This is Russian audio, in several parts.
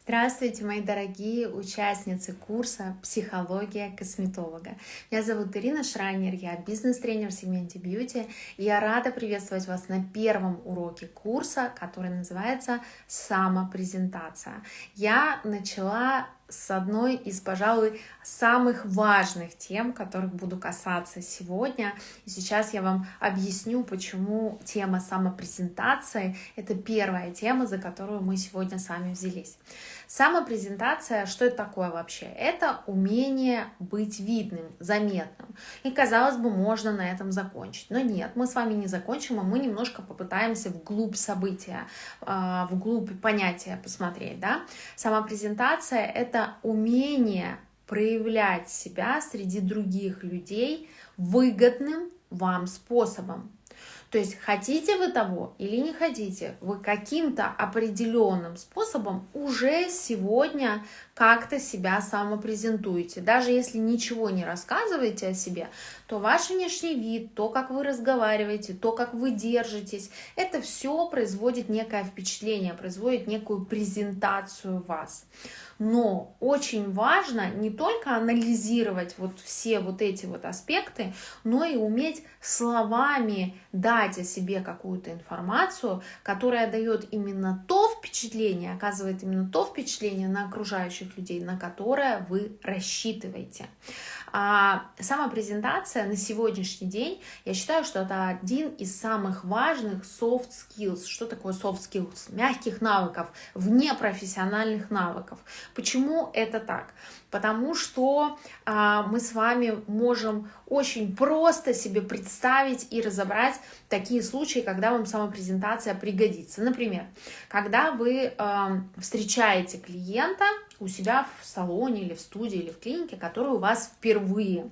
Здравствуйте, мои дорогие участницы курса «Психология косметолога». Меня зовут Ирина Шрайнер, я бизнес-тренер в сегменте бьюти, и я рада приветствовать вас на первом уроке курса, который называется «Самопрезентация». Я начала с одной из, пожалуй, самых важных тем, которых буду касаться сегодня. И сейчас я вам объясню, почему тема самопрезентации — это первая тема, за которую мы сегодня с вами взялись. Самопрезентация, что это такое вообще? Это умение быть видным, заметным. И, казалось бы, можно на этом закончить. Но нет, мы с вами не закончим, а мы немножко попытаемся вглубь события, вглубь понятия посмотреть. Да? Самопрезентация — это умение проявлять себя среди других людей выгодным вам способом. То есть хотите вы того или не хотите, вы каким-то определенным способом уже сегодня как-то себя самопрезентуете. Даже если ничего не рассказываете о себе, то ваш внешний вид, то, как вы разговариваете, то, как вы держитесь, это все производит некое впечатление, производит некую презентацию вас. Но очень важно не только анализировать вот все вот эти вот аспекты, но и уметь словами дать о себе какую-то информацию, которая дает именно то впечатление, оказывает именно то впечатление на окружающих людей, на которое вы рассчитываете. Самопрезентация на сегодняшний день, я считаю, что это один из самых важных soft skills. Что такое soft skills? Мягких навыков, внепрофессиональных навыков. Почему это так? Потому что мы с вами можем очень просто себе представить и разобрать такие случаи, когда вам самопрезентация пригодится. Например, когда вы встречаете клиента у себя в салоне или в студии или в клинике, который у вас впервые.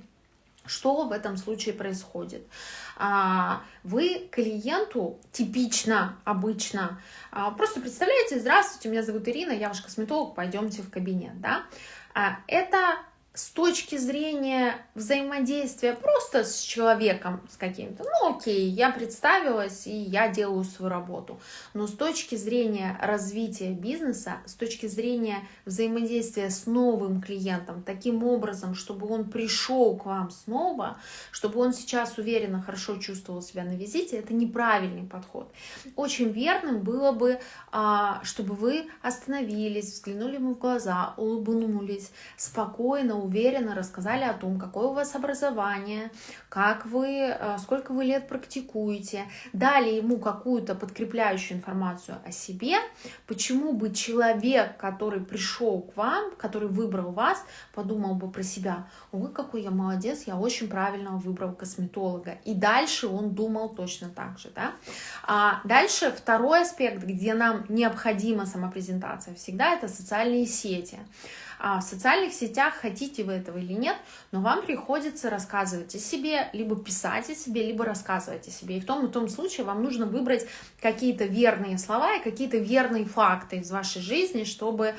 Что в этом случае происходит? Вы клиенту типично, обычно просто представляете: здравствуйте, меня зовут Ирина, я ваш косметолог, пойдемте в кабинет. Да? Это с точки зрения взаимодействия просто с человеком, с каким-то, окей, я представилась и я делаю свою работу. Но с точки зрения развития бизнеса, с точки зрения взаимодействия с новым клиентом, таким образом, чтобы он пришел к вам снова, чтобы он сейчас уверенно, хорошо чувствовал себя на визите, это неправильный подход. Очень верным было бы, чтобы вы остановились, взглянули ему в глаза, улыбнулись, спокойно, уверенно рассказали о том, какое у вас образование, сколько вы лет практикуете, дали ему какую-то подкрепляющую информацию о себе, почему бы человек, который пришел к вам, который выбрал вас, подумал бы про себя: ой, какой я молодец, я очень правильно выбрал косметолога. И дальше он думал точно так же. Да? Дальше второй аспект, где нам необходима самопрезентация всегда, это социальные сети. В социальных сетях, хотите вы этого или нет, но вам приходится рассказывать о себе, либо писать о себе, либо рассказывать о себе. И в том случае вам нужно выбрать какие-то верные слова и какие-то верные факты из вашей жизни, чтобы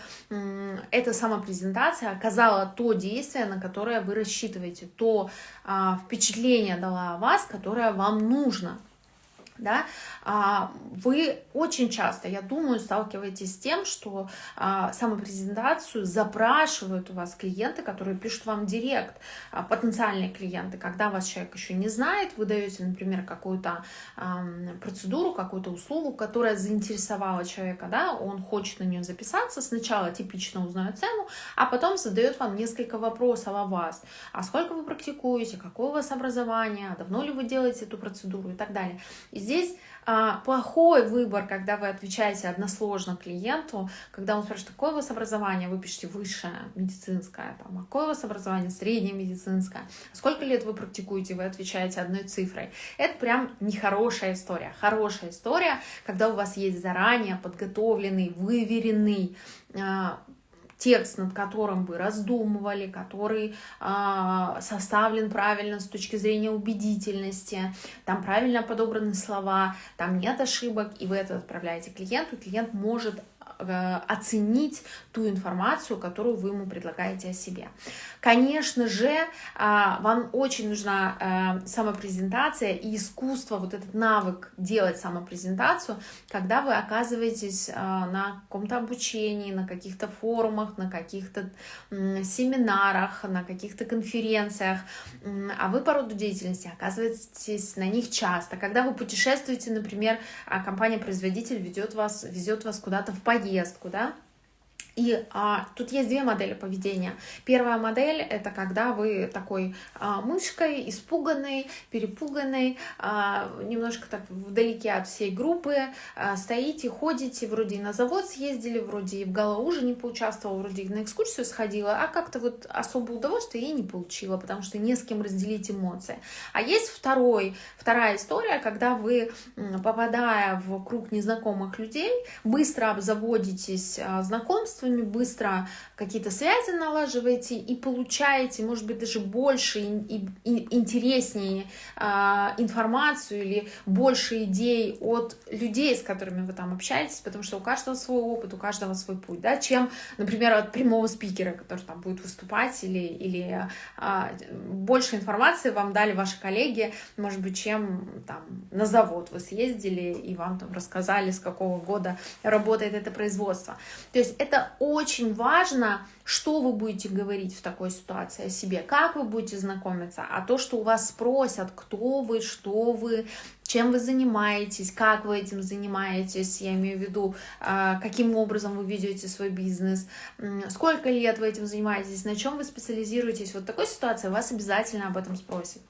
эта самопрезентация оказала то действие, на которое вы рассчитываете, то впечатление дала о вас, которое вам нужно. Да? Вы очень часто, я думаю, сталкиваетесь с тем, что самопрезентацию запрашивают у вас клиенты, которые пишут вам директ, потенциальные клиенты. Когда вас человек еще не знает, вы даете, например, какую-то процедуру, какую-то услугу, которая заинтересовала человека, да? Он хочет на нее записаться, сначала типично узнает цену, а потом задает вам несколько вопросов о вас. А сколько вы практикуете, какое у вас образование, давно ли вы делаете эту процедуру и так далее. И здесь плохой выбор, когда вы отвечаете односложно клиенту, когда он спрашивает: какое у вас образование, вы пишете высшее медицинское, а какое у вас образование, среднее медицинское, сколько лет вы практикуете, вы отвечаете одной цифрой. Это прям нехорошая история. Хорошая история, когда у вас есть заранее подготовленный, выверенный текст, над которым вы раздумывали, который составлен правильно с точки зрения убедительности, там правильно подобраны слова, там нет ошибок, и вы это отправляете клиенту, клиент может оценить ту информацию, которую вы ему предлагаете о себе. Конечно же, вам очень нужна самопрезентация и искусство, вот этот навык делать самопрезентацию, когда вы оказываетесь на каком-то обучении, на каких-то форумах, на каких-то семинарах, на каких-то конференциях, а вы по роду деятельности оказываетесь на них часто. Когда вы путешествуете, например, компания-производитель везет вас куда-то в поездку, да? И тут есть две модели поведения. Первая модель — это когда вы такой мышкой, испуганной, перепуганной, немножко так вдалеке от всей группы, стоите, ходите, вроде и на завод съездили, вроде и в гала-ужине поучаствовала, вроде и на экскурсию сходила, а как-то вот особо удовольствия и не получила, потому что не с кем разделить эмоции. А есть вторая история, когда вы, попадая в круг незнакомых людей, быстро обзаводитесь знакомствами, быстро какие-то связи налаживаете и получаете, может быть, даже больше и интереснее информацию или больше идей от людей, с которыми вы там общаетесь, потому что у каждого свой опыт, у каждого свой путь, да, чем, например, от прямого спикера, который там будет выступать, или больше информации вам дали ваши коллеги, может быть, чем там на завод вы съездили и вам там рассказали, с какого года работает это производство. То есть это очень важно, что вы будете говорить в такой ситуации о себе, как вы будете знакомиться, а то, что у вас спросят, кто вы, что вы, чем вы занимаетесь, как вы этим занимаетесь, я имею в виду, каким образом вы ведете свой бизнес, сколько лет вы этим занимаетесь, на чем вы специализируетесь. Вот в такой ситуации вас обязательно об этом спросят.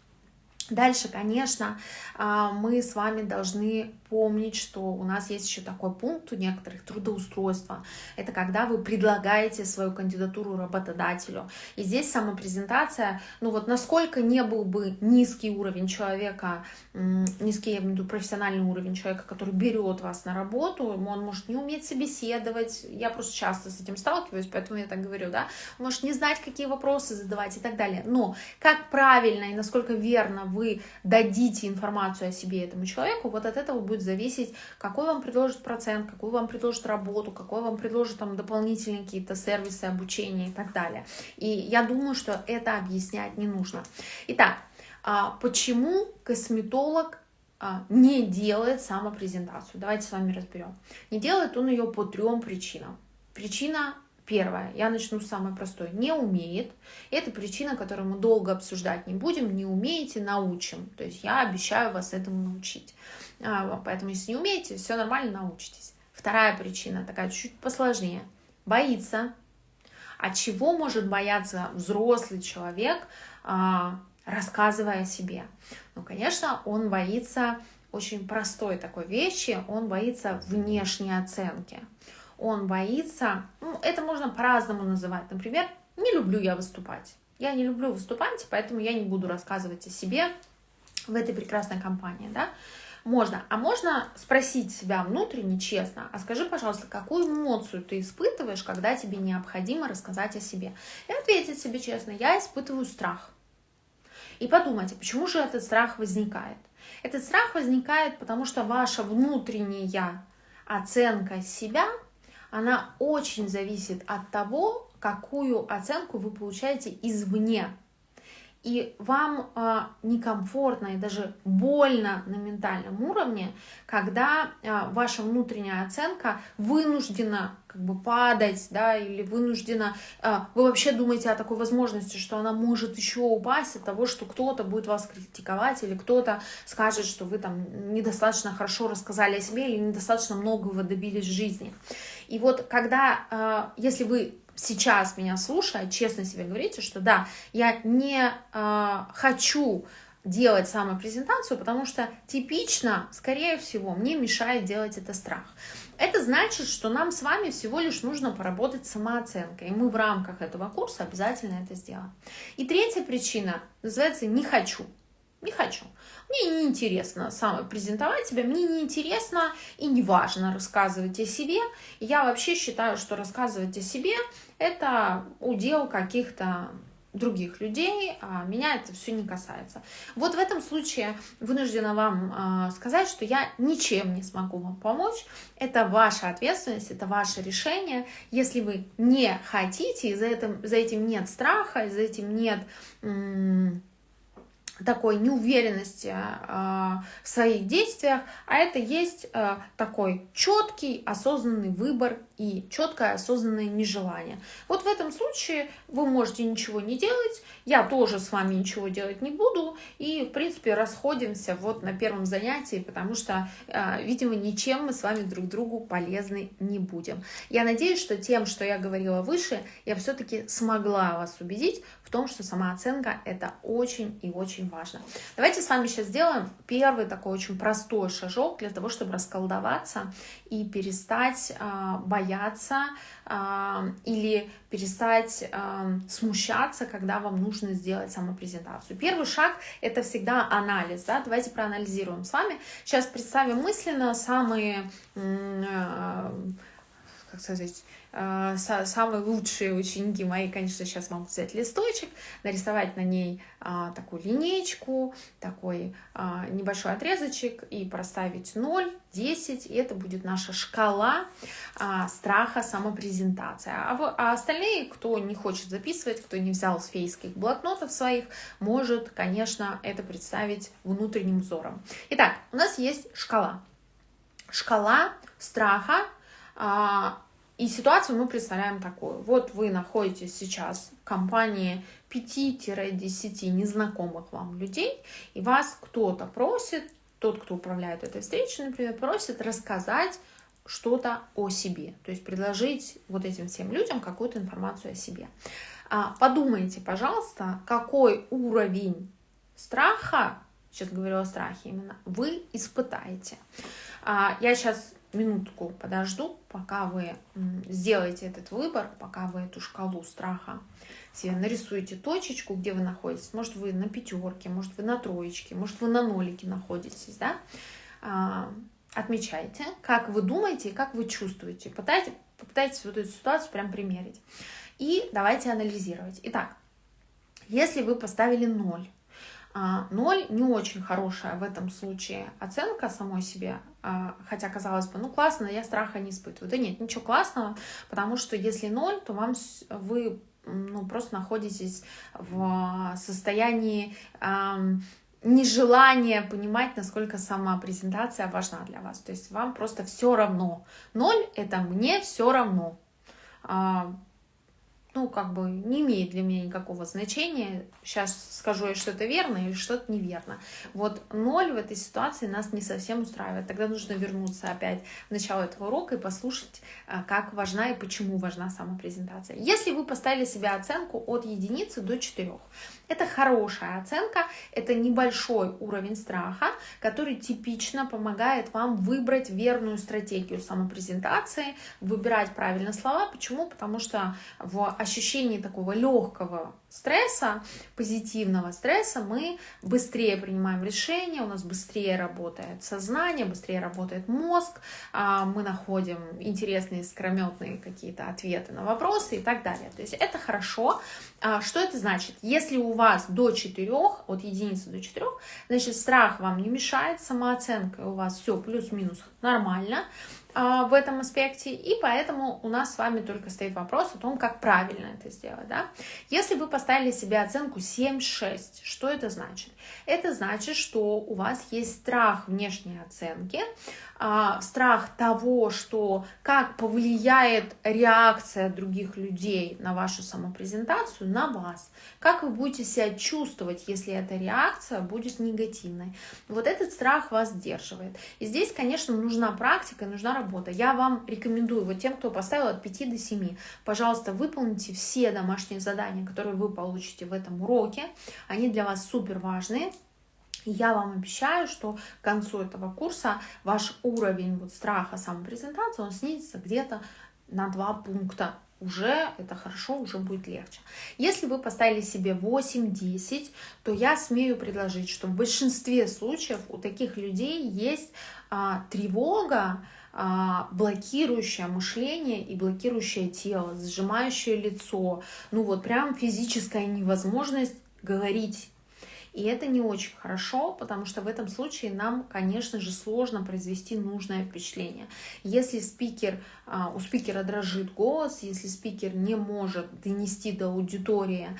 Дальше, конечно, мы с вами должны помнить, что у нас есть еще такой пункт у некоторых — трудоустройства. Это когда вы предлагаете свою кандидатуру работодателю. И здесь самопрезентация, ну вот насколько не был бы низкий уровень человека, низкий, я имею в виду профессиональный уровень человека, который берет вас на работу, он может не уметь собеседовать, я просто часто с этим сталкиваюсь, поэтому я так говорю, да, он может не знать, какие вопросы задавать и так далее. Но как правильно и насколько верно вы дадите информацию о себе этому человеку, вот от этого будет зависеть, какой вам предложат процент, какую вам предложат работу, какой вам предложат там дополнительные какие-то сервисы, обучения и так далее. И я думаю, что это объяснять не нужно. Итак, почему косметолог не делает самопрезентацию? Давайте с вами разберем. Не делает он ее по 3 причинам. Причина первая, я начну с самой простой: не умеет. Это причина, которую мы долго обсуждать не будем. Не умеете — научим. То есть я обещаю вас этому научить. Поэтому если не умеете, все нормально, научитесь. Вторая причина, такая чуть посложнее: боится. От чего может бояться взрослый человек, рассказывая о себе? Ну, конечно, он боится очень простой такой вещи, он боится внешней оценки. Он боится, это можно по-разному называть. Например, не люблю я выступать. Я не люблю выступать, поэтому я не буду рассказывать о себе в этой прекрасной компании, да? Можно. А можно спросить себя внутренне, честно: а скажи, пожалуйста, какую эмоцию ты испытываешь, когда тебе необходимо рассказать о себе? И ответить себе честно: я испытываю страх. И подумайте, почему же этот страх возникает? Этот страх возникает, потому что ваша внутренняя оценка себя, она очень зависит от того, какую оценку вы получаете извне. И вам некомфортно и даже больно на ментальном уровне, когда ваша внутренняя оценка вынуждена как бы падать, да, или вынуждена... Вы вообще думаете о такой возможности, что она может еще упасть от того, что кто-то будет вас критиковать, или кто-то скажет, что вы там недостаточно хорошо рассказали о себе, или недостаточно многого добились в жизни. И вот когда, если вы сейчас меня слушая, честно себе говорите, что да, я не хочу делать самопрезентацию, потому что типично, скорее всего, мне мешает делать это страх. Это значит, что нам с вами всего лишь нужно поработать с самооценкой, и мы в рамках этого курса обязательно это сделаем. И третья причина называется «не хочу». Не хочу. Мне не интересно самопрезентовать себя, мне не интересно и не важно рассказывать о себе. Я вообще считаю, что рассказывать о себе — это удел каких-то других людей, а меня это все не касается. Вот в этом случае вынуждена вам сказать, что я ничем не смогу вам помочь. Это ваша ответственность, это ваше решение. Если вы не хотите, и за этим нет страха, за этим нет такой неуверенности в своих действиях, а это есть такой четкий осознанный выбор и четкое осознанное нежелание. Вот в этом случае вы можете ничего не делать, я тоже с вами ничего делать не буду, и в принципе расходимся вот на первом занятии, потому что, видимо, ничем мы с вами друг другу полезны не будем. Я надеюсь, что тем, что я говорила выше, я все-таки смогла вас убедить в том, что самооценка — это очень и очень важно. Давайте с вами сейчас сделаем первый такой очень простой шажок для того, чтобы расколдоваться и перестать бояться или перестать смущаться, когда вам нужно сделать самопрезентацию. Первый шаг — это всегда анализ. Да? Давайте проанализируем с вами. Сейчас представим мысленно самые, как сказать, самые лучшие ученики мои, конечно, сейчас могут взять листочек, нарисовать на ней такую линейку, такой небольшой отрезочек и проставить 0, 10, и это будет наша шкала страха самопрезентации. А остальные, кто не хочет записывать, кто не взял с фейских блокнотов своих, может, конечно, это представить внутренним взором. Итак, у нас есть шкала. Шкала страха. И ситуацию мы представляем такую. Вот вы находитесь сейчас в компании 5-10 незнакомых вам людей, и вас кто-то просит, тот, кто управляет этой встречей, например, просит рассказать что-то о себе, то есть предложить вот этим всем людям какую-то информацию о себе. Подумайте, пожалуйста, какой уровень страха, сейчас говорю о страхе именно, вы испытаете. Я сейчас минутку подожду, пока вы сделаете этот выбор, пока вы эту шкалу страха себе нарисуете точечку, где вы находитесь. Может, вы на 5, может, вы на 3, может, вы на 0 находитесь, да? Отмечайте, как вы думаете и как вы чувствуете. Попытайтесь вот эту ситуацию прям примерить. И давайте анализировать. Итак, если вы поставили 0, 0 не очень хорошая в этом случае оценка самой себе, хотя казалось бы, ну классно, я страха не испытываю. Да нет, ничего классного, потому что если 0, то вы просто находитесь в состоянии нежелания понимать, насколько сама презентация важна для вас. То есть вам просто все равно. 0 — это мне все равно. Не имеет для меня никакого значения, сейчас скажу я что-то верно или что-то неверно. Вот 0 в этой ситуации нас не совсем устраивает. Тогда нужно вернуться опять в начало этого урока и послушать, как важна и почему важна самопрезентация. Если вы поставили себе оценку от 1 до 4, это хорошая оценка, это небольшой уровень страха, который типично помогает вам выбрать верную стратегию самопрезентации, выбирать правильно слова. Почему? Потому что в ощущении такого легкого стресса, позитивного стресса, мы быстрее принимаем решения, у нас быстрее работает сознание, быстрее работает мозг, мы находим интересные, искрометные какие-то ответы на вопросы и так далее. То есть это хорошо. Что это значит? Если у вас до 4, от 1 до 4, значит страх вам не мешает, самооценка у вас все плюс-минус нормально в этом аспекте, и поэтому у нас с вами только стоит вопрос о том, как правильно это сделать. Да? Если вы поставили себе оценку 7-6, что это значит? Это значит, что у вас есть страх внешней оценки, страх того, что как повлияет реакция других людей на вашу самопрезентацию, на вас, как вы будете себя чувствовать, если эта реакция будет негативной. Вот этот страх вас сдерживает. И здесь, конечно, нужна практика, нужна работа. Я вам рекомендую, вот тем, кто поставил от 5 до 7, пожалуйста, выполните все домашние задания, которые вы получите в этом уроке. Они для вас супер важные. Я вам обещаю, что к концу этого курса ваш уровень страха самопрезентации, он снизится где-то на 2 пункта. Уже это хорошо, уже будет легче. Если вы поставили себе 8-10, то я смею предложить, что в большинстве случаев у таких людей есть тревога блокирующее мышление и блокирующее тело, сжимающее лицо, ну вот прям физическая невозможность говорить. И это не очень хорошо, потому что в этом случае нам, конечно же, сложно произвести нужное впечатление. Если у спикера дрожит голос, если спикер не может донести до аудитории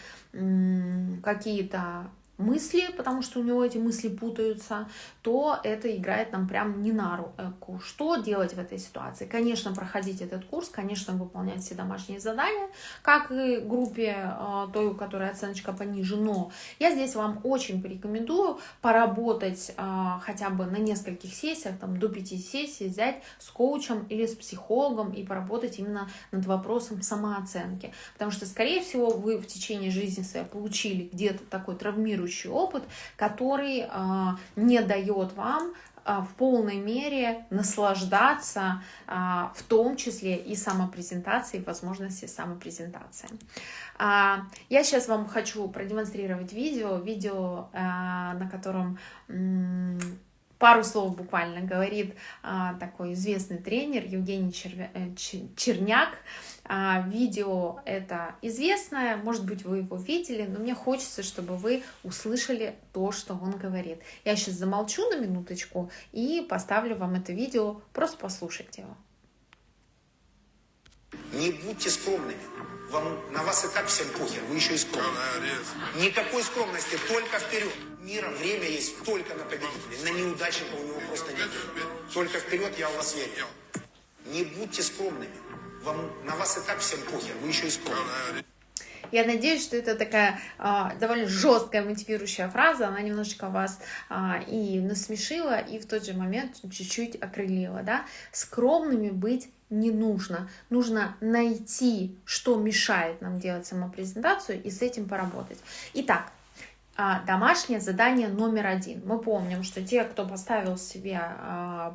какие-то мысли, потому что у него эти мысли путаются, то это играет нам прям не на руку. Что делать в этой ситуации? Конечно, проходить этот курс, конечно, выполнять все домашние задания, как и группе той, у которой оценочка пониже, но я здесь вам очень порекомендую поработать хотя бы на нескольких сессиях, там, до 5 сессий, взять с коучем или с психологом и поработать именно над вопросом самооценки. Потому что, скорее всего, вы в течение жизни своей получили где-то такой травмирующий опыт, который не дает вам в полной мере наслаждаться, в том числе и самопрезентацией, возможности самопрезентации. Я сейчас вам хочу продемонстрировать видео, на котором пару слов буквально говорит такой известный тренер Евгений Черняк. Видео это известное, может быть, вы его видели, но мне хочется, чтобы вы услышали то, что он говорит. Я сейчас замолчу на минуточку и поставлю вам это видео, просто послушайте его. Не будьте скромными. На вас и так всем похер, вы еще и скромны. Никакой скромности, только вперед. Мира, время есть только на победителей. На неудачника у него просто нет. Только вперед, я в вас верю. Не будьте скромными. На вас и так всем похер, вы еще и скромны. Я надеюсь, что это такая довольно жесткая мотивирующая фраза, она немножечко вас и насмешила, и в тот же момент чуть-чуть окрылила. Да? Скромными быть не нужно. Нужно найти, что мешает нам делать самопрезентацию, и с этим поработать. Итак, домашнее задание номер 1. Мы помним, что те, кто поставил себе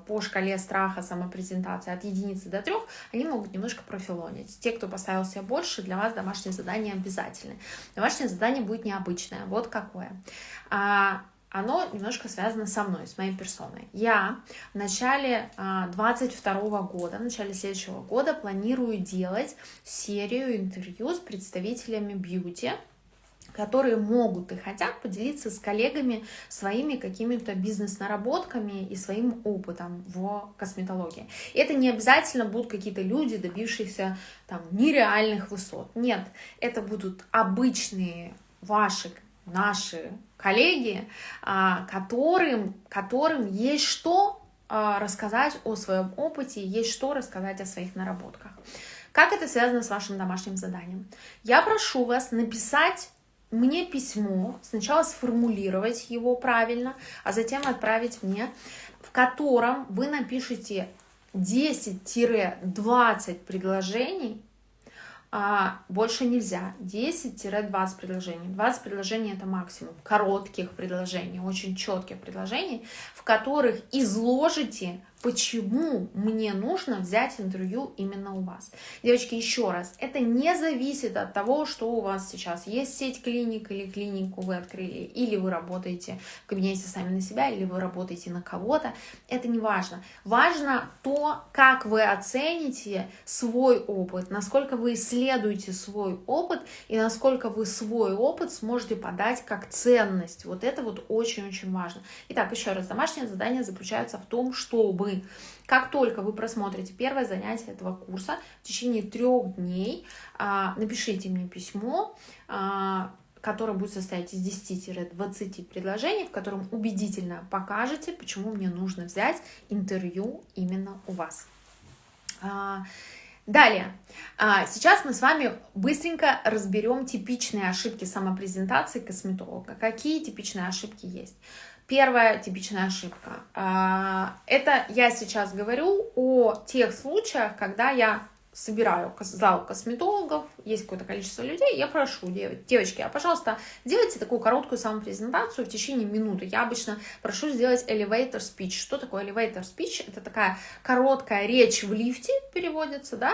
по шкале страха самопрезентации от 1 до 3, они могут немножко профилонить. Те, кто поставил себе больше, для вас домашнее задание обязательно. Домашнее задание будет необычное. Вот какое. Оно немножко связано со мной, с моей персоной. Я в начале 2022 года, в начале следующего года планирую делать серию интервью с представителями бьюти, которые могут и хотят поделиться с коллегами своими какими-то бизнес-наработками и своим опытом в косметологии. И это не обязательно будут какие-то люди, добившиеся там нереальных высот. Нет, это будут обычные наши коллеги, которым есть что рассказать о своем опыте, есть что рассказать о своих наработках. Как это связано с вашим домашним заданием? Я прошу вас написать мне письмо, сначала сформулировать его правильно, а затем отправить мне, в котором вы напишите 10-20 предложений, больше нельзя, 10-20 предложений. 20 предложений это максимум, коротких предложений, очень четких предложений, в которых изложите, почему мне нужно взять интервью именно у вас. Девочки, еще раз, это не зависит от того, что у вас сейчас есть сеть клиник или клинику вы открыли, или вы работаете в кабинете сами на себя, или вы работаете на кого-то. Это не важно. Важно то, как вы оцените свой опыт, насколько вы исследуете свой опыт и насколько вы свой опыт сможете подать как ценность. Вот это вот очень-очень важно. Итак, еще раз, домашнее задание заключается в том, чтобы как только вы просмотрите первое занятие этого курса, в течение 3 дней напишите мне письмо, которое будет состоять из 10-20 предложений, в котором убедительно покажете, почему мне нужно взять интервью именно у вас. Далее, сейчас мы с вами быстренько разберем типичные ошибки самопрезентации косметолога. Какие типичные ошибки есть? Первая типичная ошибка. Это я сейчас говорю о тех случаях, когда я собираю зал косметологов, есть какое-то количество людей, я прошу, девочки, пожалуйста, сделайте такую короткую самопрезентацию в течение минуты. Я обычно прошу сделать elevator speech. Что такое elevator speech? Это такая короткая речь в лифте, переводится, да,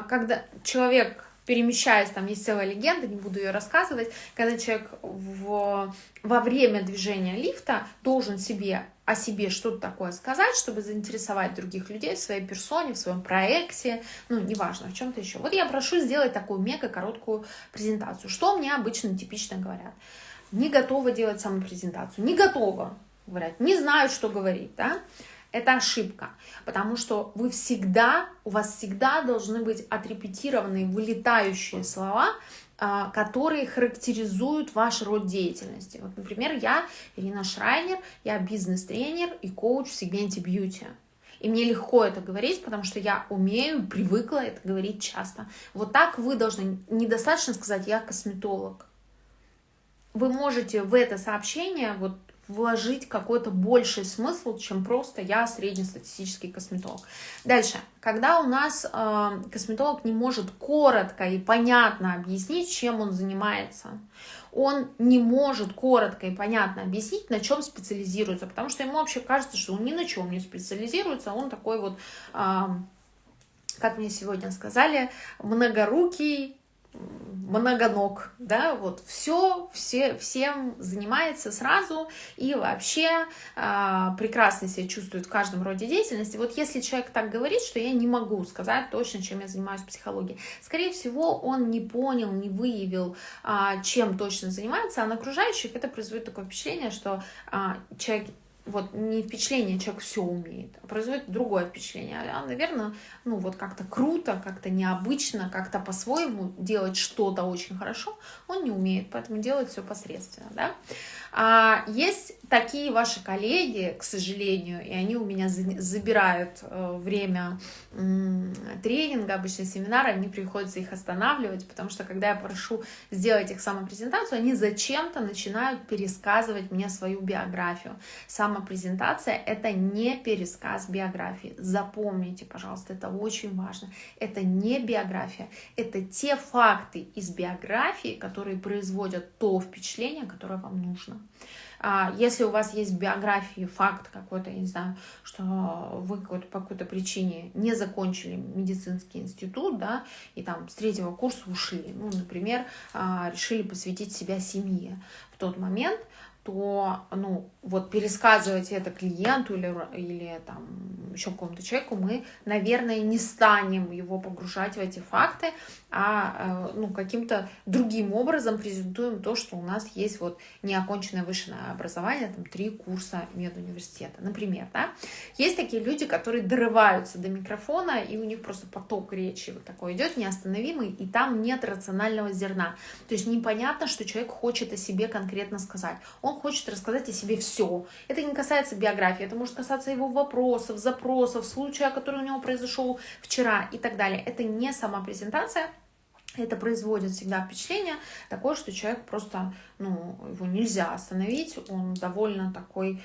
когда человек перемещаясь, там есть целая легенда, не буду ее рассказывать, когда человек во время движения лифта должен о себе что-то такое сказать, чтобы заинтересовать других людей в своей персоне, в своем проекте, ну, неважно, в чем-то еще. Вот я прошу сделать такую мега короткую презентацию. Что мне обычно типично говорят? Не готова делать самопрезентацию, не готова, говорят, не знают, что говорить, да? Это ошибка, потому что у вас всегда должны быть отрепетированные, вылетающие слова, которые характеризуют ваш род деятельности. Вот, например, я Ирина Шрайнер, я бизнес-тренер и коуч в сегменте бьюти. И мне легко это говорить, потому что я умею, привыкла это говорить часто. Вот так вы должны, недостаточно сказать «я косметолог». Вы можете в это сообщение вот вложить какой-то больший смысл, чем просто я среднестатистический косметолог. Дальше, когда у нас косметолог не может коротко и понятно объяснить, чем он занимается, он не может коротко и понятно объяснить, на чем специализируется, потому что ему вообще кажется, что он ни на чем не специализируется, он такой вот, как мне сегодня сказали, многорукий, многоног, да, вот всем занимается сразу и вообще прекрасно себя чувствует в каждом роде деятельности. Вот если человек так говорит, что я не могу сказать точно, чем я занимаюсь в психологии, скорее всего, он не понял, не выявил, чем точно занимается, а на окружающих это производит такое впечатление, что человек, вот не впечатление, человек все умеет, а производит другое впечатление. Наверное, ну вот как-то круто, как-то необычно, как-то по-своему делать что-то очень хорошо он не умеет, поэтому делает все посредственно, да. Есть такие ваши коллеги, к сожалению, и они у меня забирают время тренинга, обычно семинара, мне приходится их останавливать, потому что когда я прошу сделать их самопрезентацию, они зачем-то начинают пересказывать мне свою биографию. Самопрезентация — это не пересказ биографии. Запомните, пожалуйста, это очень важно. Это не биография, это те факты из биографии, которые производят то впечатление, которое вам нужно. Если у вас есть в биографии факт какой-то, я не знаю, что вы по какой-то причине не закончили медицинский институт, да, и там с 3-го курса ушли, ну, например, решили посвятить себя семье в тот момент, то, ну, вот пересказывать это клиенту или там еще какому-то человеку мы, наверное, не станем его погружать в эти факты, а ну, каким-то другим образом презентуем то, что у нас есть вот неоконченное высшее образование, там 3 курса медуниверситета, например, да. Есть такие люди, которые дорываются до микрофона, и у них просто поток речи вот такой идет, неостановимый, и там нет рационального зерна. То есть непонятно, что человек хочет о себе конкретно сказать. Он хочет рассказать о себе все. Это не касается биографии, это может касаться его вопросов, запросов, случая, который у него произошел вчера и так далее. Это не сама презентация. Это производит всегда впечатление такое, что человек просто, ну, его нельзя остановить, он довольно такой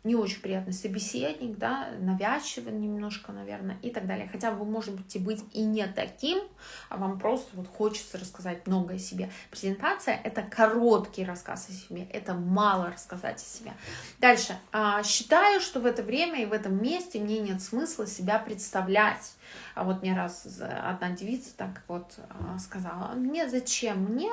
не очень приятный собеседник, да, навязчивый немножко, наверное, и так далее. Хотя вы можете быть и не таким, а вам просто вот хочется рассказать много о себе. Презентация — это короткий рассказ о себе, это мало рассказать о себе. Дальше. Считаю, что в это время и в этом месте мне нет смысла себя представлять. А вот мне раз одна девица так вот сказала: зачем мне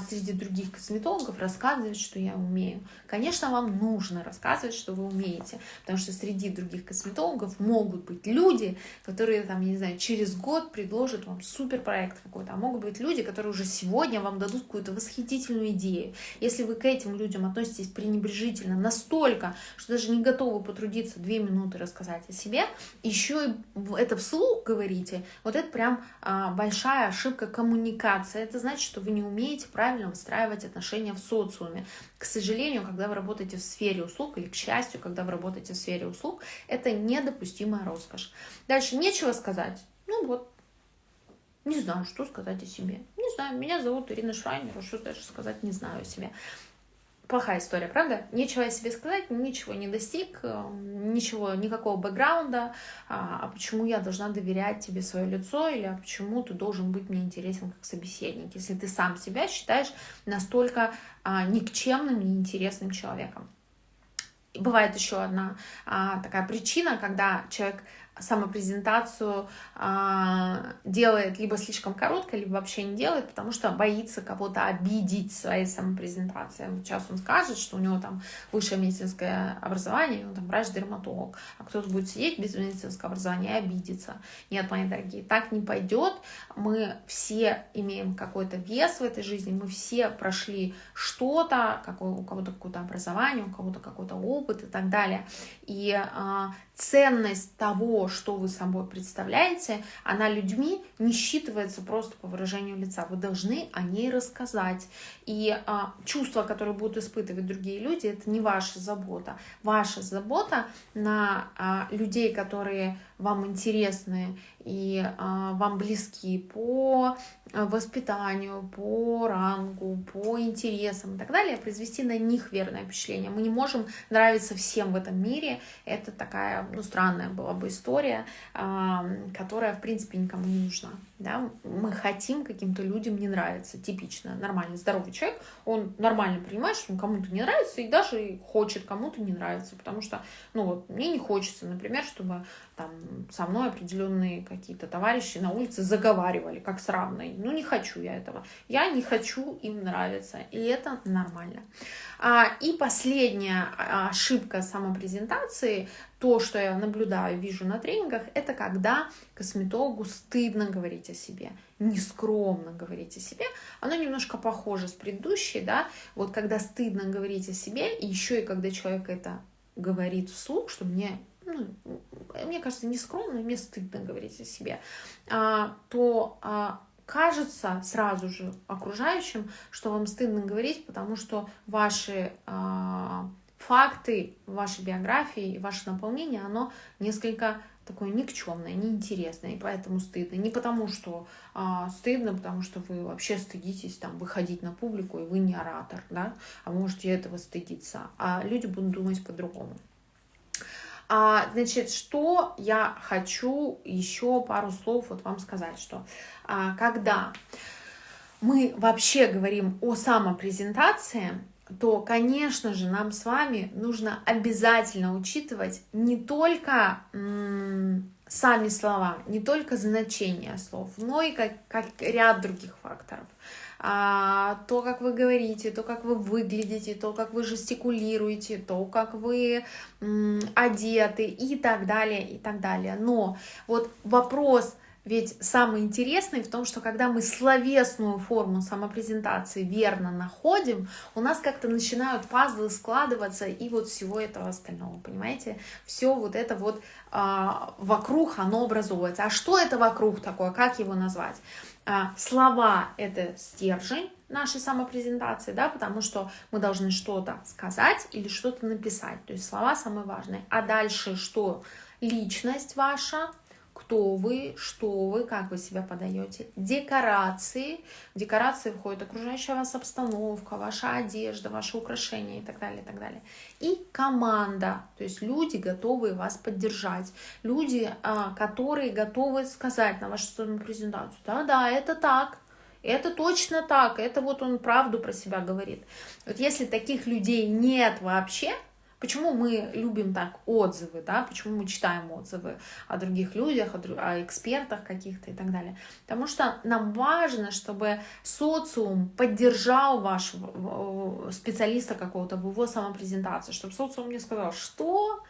среди других косметологов рассказывать, что я умею? Конечно, вам нужно рассказывать, что вы умеете, потому что среди других косметологов могут быть люди, которые, там, я не знаю, через год предложат вам суперпроект какой-то, а могут быть люди, которые уже сегодня вам дадут какую-то восхитительную идею. Если вы к этим людям относитесь пренебрежительно настолько, что даже не готовы потрудиться 2 минуты рассказать о себе, еще и это вслух говорите, вот это прям большая ошибка коммуникации. Это значит, что вы не умеете правильно выстраивать отношения в социуме. К сожалению, когда вы работаете в сфере услуг, или к счастью, когда вы работаете в сфере услуг, это недопустимая роскошь. Дальше нечего сказать. Ну вот, не знаю, что сказать о себе. Не знаю, меня зовут Ирина Шрайнер, а что даже сказать не знаю о себе. Плохая история, правда? Нечего о себе сказать, ничего не достиг, ничего, никакого бэкграунда. А почему я должна доверять тебе свое лицо, или почему ты должен быть мне интересен как собеседник, если ты сам себя считаешь настолько никчемным, неинтересным человеком? И бывает еще одна такая причина, когда человек самопрезентацию делает либо слишком короткой, либо вообще не делает, потому что боится кого-то обидеть своей самопрезентацией. Вот сейчас он скажет, что у него там высшее медицинское образование, он там врач-дерматолог, а кто-то будет сидеть без медицинского образования и обидеться. Нет, мои дорогие, так не пойдет. Мы все имеем какой-то вес в этой жизни, мы все прошли что-то, у кого-то какое-то образование, у кого-то какой-то опыт и так далее. И ценность того, что вы собой представляете, она людьми не считывается просто по выражению лица. Вы должны о ней рассказать. И чувства, которые будут испытывать другие люди, это не ваша забота. Ваша забота на людей, которые вам интересны и вам близки по воспитанию, по рангу, по интересам и так далее, произвести на них верное впечатление. Мы не можем нравиться всем в этом мире. Это такая, странная была бы история, которая, в принципе, никому не нужна. Да? Мы хотим каким-то людям не нравиться. Типично нормальный, здоровый человек, он нормально понимает, что он кому-то не нравится и даже хочет кому-то не нравиться, потому что, мне не хочется, например, чтобы там со мной определенные какие-то товарищи на улице заговаривали, как с равной. Не хочу я этого. Я не хочу им нравиться. И это нормально. И последняя ошибка самопрезентации, то, что я наблюдаю, вижу на тренингах, это когда косметологу стыдно говорить о себе, нескромно говорить о себе. Оно немножко похоже с предыдущей, да, вот когда стыдно говорить о себе, и еще и когда человек это говорит вслух, что мне кажется, нескромно, мне стыдно говорить о себе, то кажется сразу же окружающим, что вам стыдно говорить, потому что ваши факты, ваши биографии, ваше наполнение, оно несколько такое никчемное, неинтересное, и поэтому стыдно. Не потому, что стыдно, потому что вы вообще стыдитесь там выходить на публику, и вы не оратор, да, а можете этого стыдиться, а люди будут думать по-другому. Значит, что я хочу еще пару слов вот вам сказать, что когда мы вообще говорим о самопрезентации, то, конечно же, нам с вами нужно обязательно учитывать не только сами слова, не только значение слов, но и как ряд других факторов. То, как вы говорите, то, как вы выглядите, то, как вы жестикулируете, то, как вы одеты и так далее, и так далее. Но вот вопрос ведь самый интересный в том, что когда мы словесную форму самопрезентации верно находим, у нас как-то начинают пазлы складываться и вот всего этого остального, понимаете? Все вот это вот вокруг оно образовывается. А что это вокруг такое? Как его назвать? Слова — это стержень нашей самопрезентации, да, потому что мы должны что-то сказать или что-то написать. То есть слова самые важные. А дальше что? Личность ваша, кто вы, что вы, как вы себя подаете. Декорации. В декорации входит окружающая вас обстановка, ваша одежда, ваши украшения и так далее, и так далее. И команда, то есть люди, готовые вас поддержать. Люди, которые готовы сказать на вашу самопрезентацию: да, это так. Это точно так, это вот он правду про себя говорит. Вот если таких людей нет вообще, почему мы любим так отзывы, да? Почему мы читаем отзывы о других людях, о экспертах каких-то и так далее? Потому что нам важно, чтобы социум поддержал вашего специалиста какого-то в его самопрезентации, чтобы социум не сказал: что?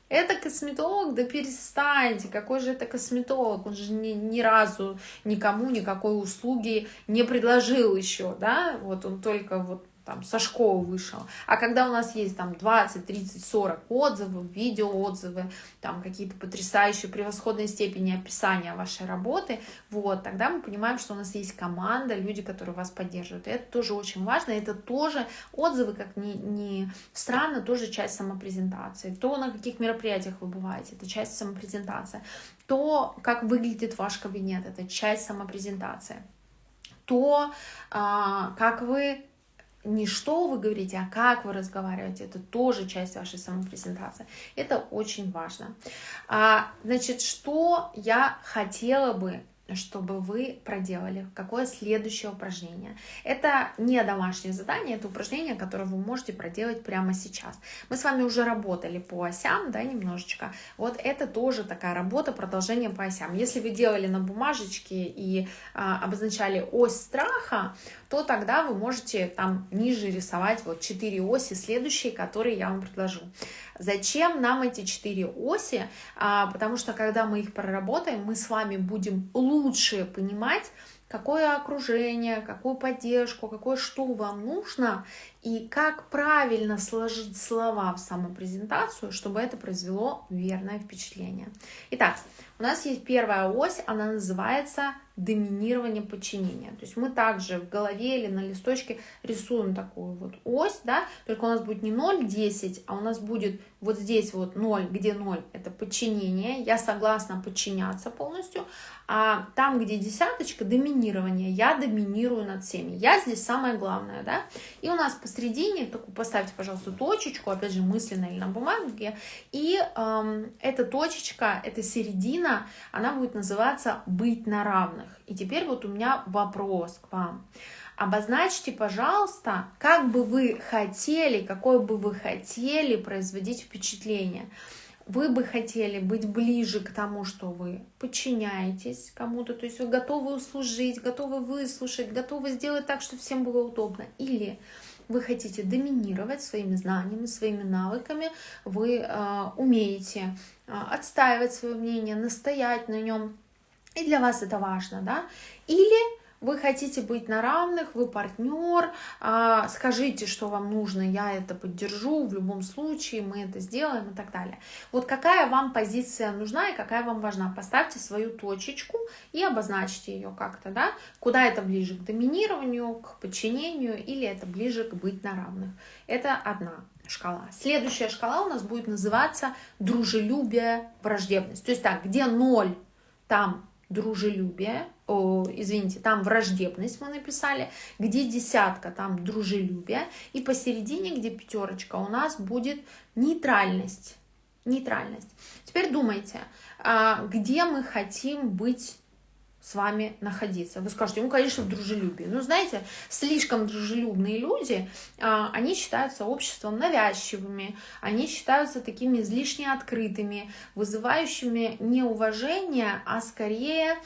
Это косметолог? Да перестаньте, какой же это косметолог? Он же ни разу никому никакой услуги не предложил еще, да? Вот он только вот там со школы вышел. А когда у нас есть там 20, 30, 40 отзывов, видеоотзывы, там какие-то потрясающие, превосходной степени описания вашей работы, вот, тогда мы понимаем, что у нас есть команда, люди, которые вас поддерживают. И это тоже очень важно, это тоже отзывы, как ни странно, тоже часть самопрезентации. То, на каких мероприятиях вы бываете, это часть самопрезентации. То, как выглядит ваш кабинет, это часть самопрезентации. То, как вы не что вы говорите, а как вы разговариваете, это тоже часть вашей самопрезентации. Это очень важно. Значит, что я хотела бы, чтобы вы проделали. Какое следующее упражнение? Это не домашнее задание, это упражнение, которое вы можете проделать прямо сейчас. Мы с вами уже работали по осям, да, немножечко. Вот это тоже такая работа, продолжение по осям. Если вы делали на бумажечке и обозначали ось страха, то тогда вы можете там ниже рисовать вот 4 оси следующие, которые я вам предложу. Зачем нам эти 4 оси? Потому что когда мы их проработаем, мы с вами будем лучше понимать, какое окружение, какую поддержку, какое что вам нужно, и как правильно сложить слова в самопрезентацию, чтобы это произвело верное впечатление. Итак, у нас есть первая ось, она называется доминирование подчинения. То есть мы также в голове или на листочке рисуем такую вот ось, да, только у нас будет не 0, 10, а у нас будет вот здесь вот 0, где 0 это подчинение, я согласна подчиняться полностью, а там, где десяточка, доминирование, я доминирую над всеми, я здесь самое главное, да, и у нас посередине, поставьте, пожалуйста, точечку, опять же, мысленно или на бумаге, и эта точечка, эта середина, она будет называться «быть на равных». И теперь вот у меня вопрос к вам. Обозначьте, пожалуйста, как бы вы хотели, какое бы вы хотели производить впечатление. Вы бы хотели быть ближе к тому, что вы подчиняетесь кому-то, то есть вы готовы услужить, готовы выслушать, готовы сделать так, чтобы всем было удобно. Или вы хотите доминировать своими знаниями, своими навыками, вы умеете отстаивать свое мнение, настоять на нем, и для вас это важно, да? Или вы хотите быть на равных, вы партнер, скажите, что вам нужно, я это поддержу, в любом случае мы это сделаем и так далее. Вот какая вам позиция нужна и какая вам важна. Поставьте свою точечку и обозначьте ее как-то, да, куда это ближе, к доминированию, к подчинению или это ближе к быть на равных. Это одна шкала. Следующая шкала у нас будет называться дружелюбие, враждебность. То есть так, где 0, там дружелюбие, там враждебность мы написали, где десятка, там дружелюбие, и посередине, где пятерочка, у нас будет нейтральность. Нейтральность. Теперь думайте, где мы хотим быть с вами находиться. Вы скажете, конечно, в дружелюбии. Ну, знаете, слишком дружелюбные люди, они считаются обществом навязчивыми, они считаются такими излишне открытыми, вызывающими не уважение, а скорее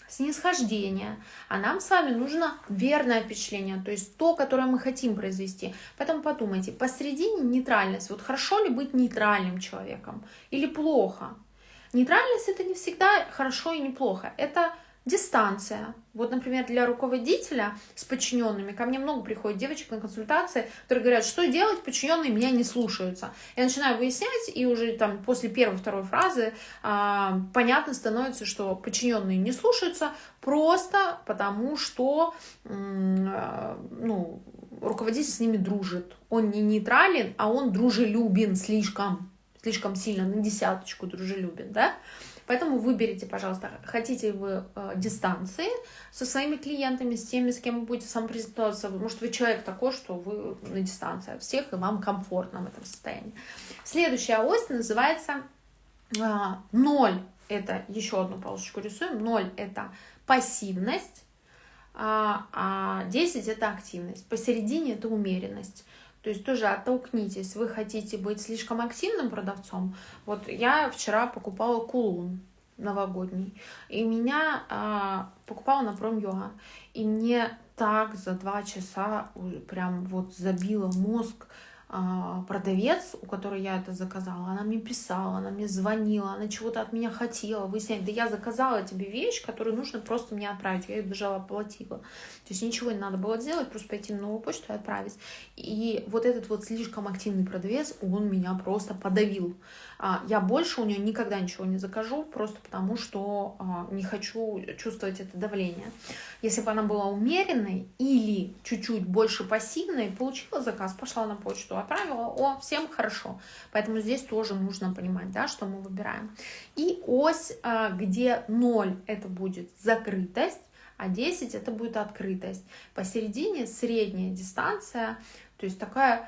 снисхождение. А нам с вами нужно верное впечатление, то есть то, которое мы хотим произвести. Поэтому подумайте, посередине нейтральность. Вот хорошо ли быть нейтральным человеком или плохо? Нейтральность — это не всегда хорошо и неплохо. Это дистанция. Вот, например, для руководителя с подчиненными, ко мне много приходит девочек на консультации, которые говорят, что делать, подчиненные меня не слушаются. Я начинаю выяснять, и уже там после первой-второй фразы понятно становится, что подчиненные не слушаются просто потому, что руководитель с ними дружит. Он не нейтрален, а он дружелюбен слишком сильно, на десяточку дружелюбен, да? Поэтому выберите, пожалуйста, хотите вы дистанции со своими клиентами, с теми, с кем вы будете самопрезентоваться. Может, вы человек такой, что вы на дистанции от всех, и вам комфортно в этом состоянии. Следующая ось называется 0. Это еще одну полосочку рисуем. 0 это пассивность, а 10 это активность. Посередине это умеренность. То есть тоже оттолкнитесь, вы хотите быть слишком активным продавцом. Вот я вчера покупала кулон новогодний, и меня покупала на Промюа, и мне так за 2 часа прям вот забило мозг продавец, у которой я это заказала. Она мне писала, она мне звонила, она чего-то от меня хотела выяснять. Да я заказала тебе вещь, которую нужно просто мне отправить. Я ее бежала, оплатила. То есть ничего не надо было делать, просто пойти на новую почту и отправить. И вот этот вот слишком активный продавец, он меня просто подавил. Я больше у нее никогда ничего не закажу, просто потому что не хочу чувствовать это давление. Если бы она была умеренной или чуть-чуть больше пассивной, получила заказ, пошла на почту, отправила, всем хорошо. Поэтому здесь тоже нужно понимать, да, что мы выбираем. И ось, где 0 это будет закрытость, а 10 это будет открытость. Посередине средняя дистанция, то есть такая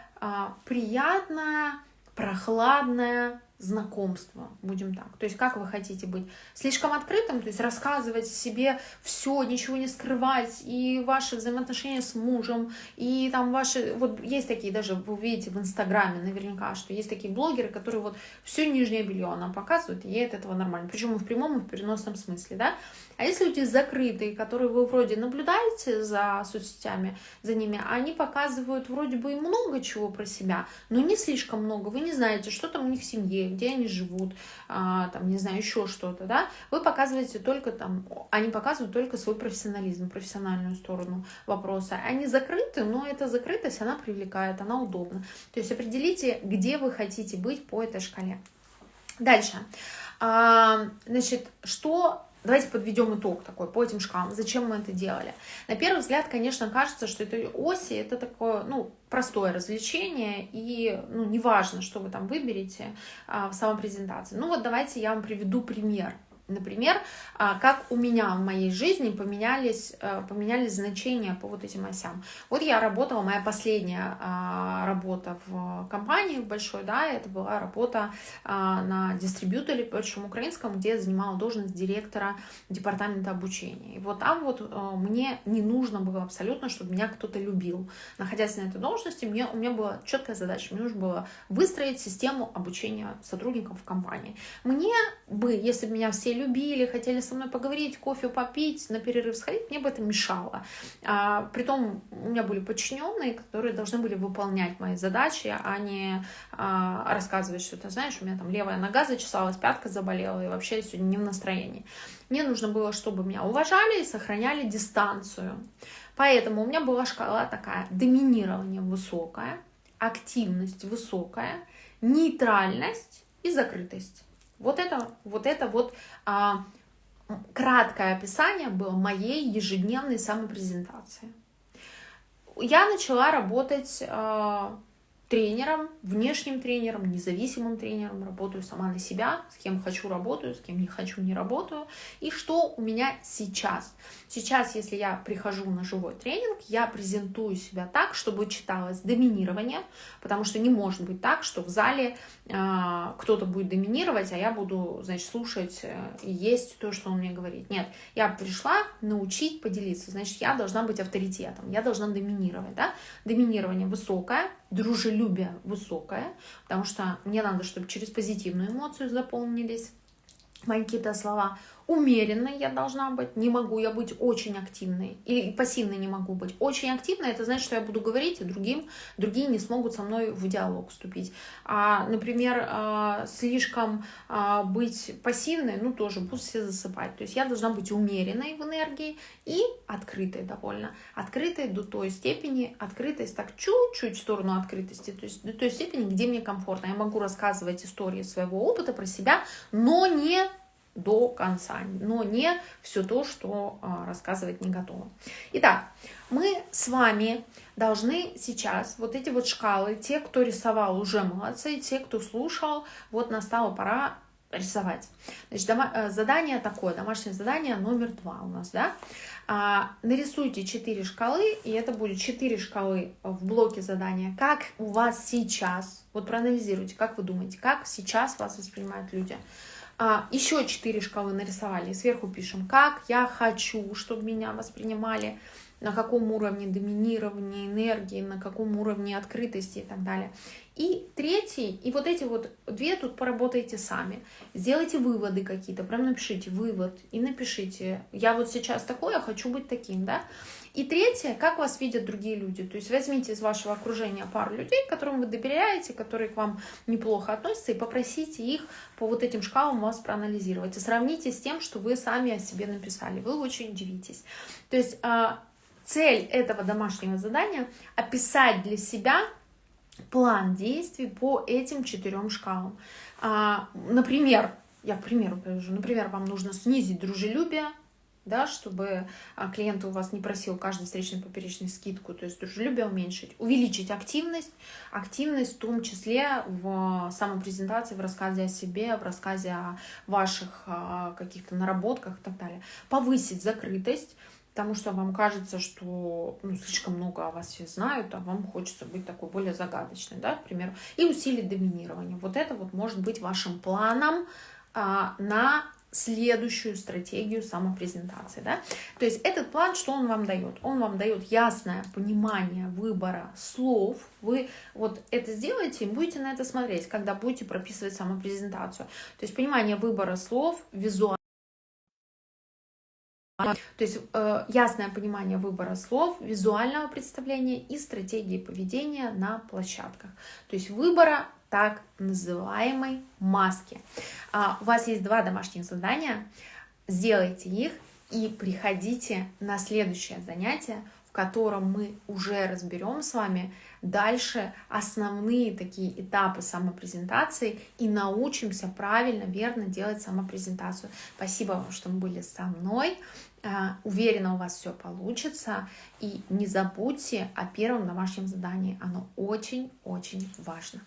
приятная, прохладная знакомства, будем так. То есть как вы хотите быть? Слишком открытым, то есть рассказывать себе все, ничего не скрывать, и ваши взаимоотношения с мужем, и там ваши... Вот есть такие даже, вы увидите в Инстаграме наверняка, что есть такие блогеры, которые вот все нижнее белье нам показывают, и ей от этого нормально. Причем и в прямом, и в переносном смысле, да? А есть люди закрытые, которые вы вроде наблюдаете за соцсетями, за ними, а они показывают вроде бы и много чего про себя, но не слишком много. Вы не знаете, что там у них в семье, где они живут, там, не знаю, еще что-то, да. Вы показываете только там, они показывают только свой профессионализм, профессиональную сторону вопроса. Они закрыты, но эта закрытость, она привлекает, она удобна. То есть определите, где вы хотите быть по этой шкале. Дальше. Значит, давайте подведем итог такой по этим шкалам. Зачем мы это делали? На первый взгляд, конечно, кажется, что это оси, это такое, простое развлечение, и, неважно, что вы там выберете в самопрезентации. Вот давайте я вам приведу пример. Например, как у меня в моей жизни поменялись значения по вот этим осям. Вот я работала, моя последняя работа в компании большой, да, это была работа на дистрибьюторе большом украинском, где я занимала должность директора департамента обучения. И вот там вот мне не нужно было абсолютно, чтобы меня кто-то любил. Находясь на этой должности, у меня была четкая задача, мне нужно было выстроить систему обучения сотрудников в компании. Мне бы, если бы меня все любили, хотели со мной поговорить, кофе попить, на перерыв сходить, мне бы это мешало. Притом у меня были подчиненные, которые должны были выполнять мои задачи, а не рассказывать, что ты знаешь, у меня там левая нога зачесалась, пятка заболела, и вообще я сегодня не в настроении. Мне нужно было, чтобы меня уважали и сохраняли дистанцию. Поэтому у меня была шкала такая: доминирование высокое, активность высокая, нейтральность и закрытость. Вот это краткое описание было моей ежедневной самопрезентации. Я начала работать тренером, внешним тренером, независимым тренером, работаю сама на себя, с кем хочу работаю, с кем не хочу не работаю. И что у меня сейчас? Сейчас, если я прихожу на живой тренинг, я презентую себя так, чтобы читалось доминирование, потому что не может быть так, что в зале кто-то будет доминировать, а я буду, значит, слушать и есть то, что он мне говорит. Нет, я пришла научить, поделиться, значит, я должна быть авторитетом, я должна доминировать, да? Доминирование высокое, дружелюбие высокое, потому что мне надо, чтобы через позитивную эмоцию заполнились мои какие-то слова. Умеренной я должна быть, не могу я быть очень активной, или пассивной не могу быть. Очень активной, это значит, что я буду говорить, и другие не смогут со мной в диалог вступить. Например, слишком быть пассивной, тоже будут все засыпать. То есть я должна быть умеренной в энергии и открытой довольно. Открытой до той степени, открытость так чуть-чуть в сторону открытости, то есть до той степени, где мне комфортно. Я могу рассказывать истории своего опыта про себя, но не до конца, но не все то, что рассказывать не готова. Итак, мы с вами должны сейчас вот эти вот шкалы, те, кто рисовал, уже молодцы, те, кто слушал, вот настала пора рисовать. Значит, задание такое, домашнее задание номер 2 у нас, да? Нарисуйте 4 шкалы, и это будет 4 шкалы в блоке задания. Как у вас сейчас, вот проанализируйте, как вы думаете, как сейчас вас воспринимают люди. Еще 4 шкалы нарисовали, сверху пишем, как я хочу, чтобы меня воспринимали, на каком уровне доминирования энергии, на каком уровне открытости и так далее. И третий, и вот эти вот 2 тут поработайте сами. Сделайте выводы какие-то, прям напишите вывод и напишите, я вот сейчас такой, я хочу быть таким, да. И третье, как вас видят другие люди. То есть возьмите из вашего окружения пару людей, которым вы доверяете, которые к вам неплохо относятся, и попросите их по вот этим шкалам вас проанализировать. И сравните с тем, что вы сами о себе написали. Вы очень удивитесь. То есть цель этого домашнего задания — описать для себя план действий по этим 4 шкалам. Например, я к примеру привожу, например, вам нужно снизить дружелюбие, да, чтобы клиент у вас не просил каждый встречный поперечный скидку, то есть дружелюбие уменьшить, увеличить активность в том числе в самопрезентации, в рассказе о себе, в рассказе о ваших каких-то наработках и так далее, повысить закрытость, потому что вам кажется, что слишком много о вас все знают, а вам хочется быть такой более загадочной, да, к примеру, и усилить доминирование. Вот это вот может быть вашим планом на следующую стратегию самопрезентации, да? То есть этот план, что он вам дает? Он вам дает ясное понимание выбора слов. Вы вот это сделаете и будете на это смотреть, когда будете прописывать самопрезентацию. То есть понимание выбора слов, визуально. То есть ясное понимание выбора слов, визуального представления и стратегии поведения на площадках. То есть выбора так называемой маски. У вас есть 2 домашних задания, сделайте их и приходите на следующее занятие, в котором мы уже разберем с вами дальше основные такие этапы самопрезентации и научимся правильно, верно делать самопрезентацию. Спасибо вам, что вы были со мной. Уверена, у вас все получится. И не забудьте о первом домашнем задании. Оно очень-очень важно.